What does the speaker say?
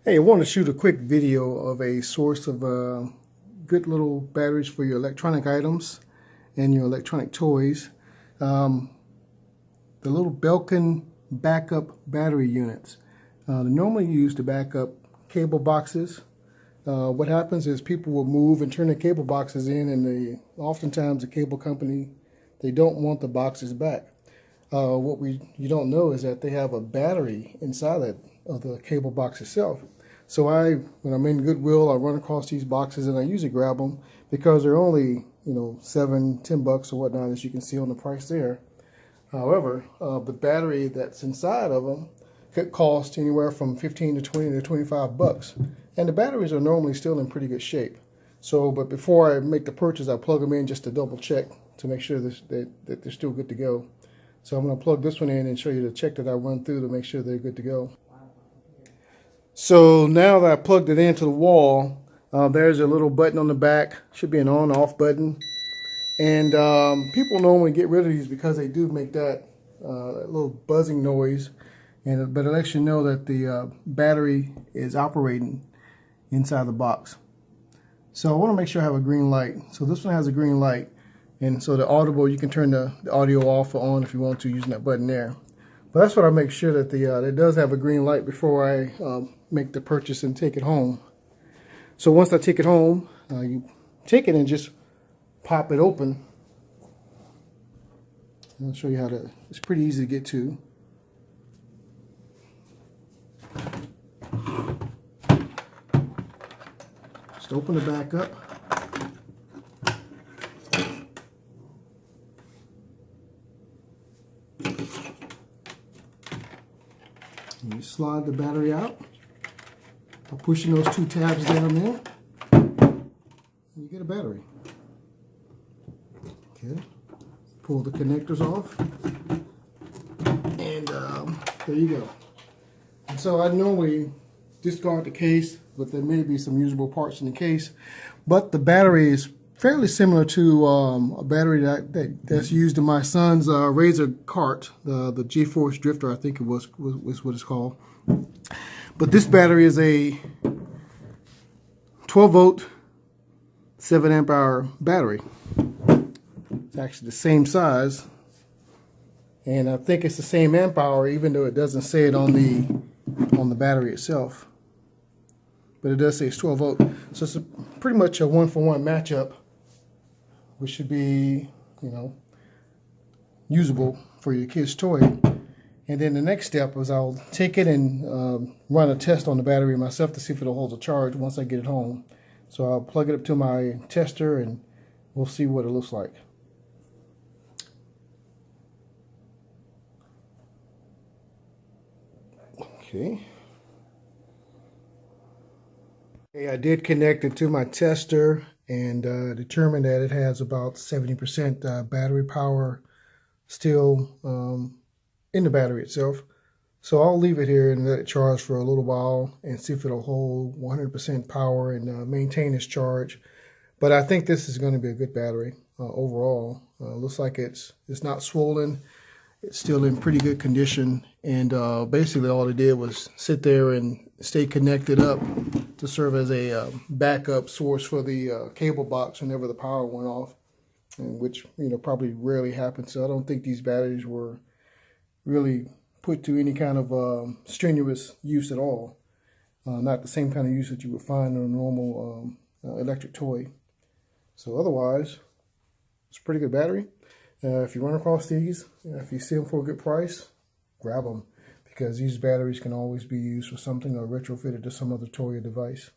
Hey, I want to shoot a quick video of a source of good little batteries for your electronic items and your electronic toys. The little Belkin backup battery units. They're normally used to back up cable boxes. What happens is people will move and turn the cable boxes in, and oftentimes the cable company, they don't want the boxes back. What you don't know is that they have a battery inside of the cable box itself. So when I'm in Goodwill, I run across these boxes and I usually grab them because they're only, $7-10 or whatnot, as you can see on the price there. However, the battery that's inside of them could cost anywhere from 15 to 20 to 25 bucks. And the batteries are normally still in pretty good shape. But before I make the purchase, I plug them in just to double check to make sure that they're still good to go. So I'm going to plug this one in and show you the check that I run through to make sure they're good to go. So now that I plugged it into the wall, there's a little button on the back. Should be an on-off button. And people normally get rid of these because they do make that little buzzing noise. But it lets you know that the battery is operating inside the box. So I want to make sure I have a green light. So this one has a green light. And so the audible, you can turn the audio off or on if you want to using that button there. But that's what I make sure that it does have a green light before I make the purchase and take it home. So once I take it home, you take it and just pop it open. I'll show you how to. It's pretty easy to get to. Just open the back up. And you slide the battery out by pushing those two tabs down there, and you get a battery. Okay, pull the connectors off, and there you go. And so I normally discard the case, but there may be some usable parts in the case. But the battery is fairly similar to a battery that's used in my son's Razor cart, the G-Force Drifter, I think it was what it's called. But this battery is a 12-volt, 7-amp-hour battery. It's actually the same size, and I think it's the same amp hour, even though it doesn't say it on the battery itself. But it does say it's 12 volt, so it's pretty much a one-for-one matchup, which should be, usable for your kid's toy. And then the next step is I'll take it and run a test on the battery myself to see if it'll hold a charge once I get it home. So I'll plug it up to my tester and we'll see what it looks like. Okay. I did connect it to my tester and determined that it has about 70% battery power still in the battery itself. So I'll leave it here and let it charge for a little while and see if it'll hold 100% power and maintain its charge. But I think this is going to be a good battery overall. Looks like it's not swollen. It's still in pretty good condition, and basically all it did was sit there and stay connected up to serve as a backup source for the cable box whenever the power went off, and which probably rarely happens. So I don't think these batteries were really put to any kind of strenuous use at all. Not the same kind of use that you would find in a normal electric toy. So otherwise, it's a pretty good battery. If you run across these, if you see them for a good price, grab them, because these batteries can always be used for something or retrofitted to some other toy or device.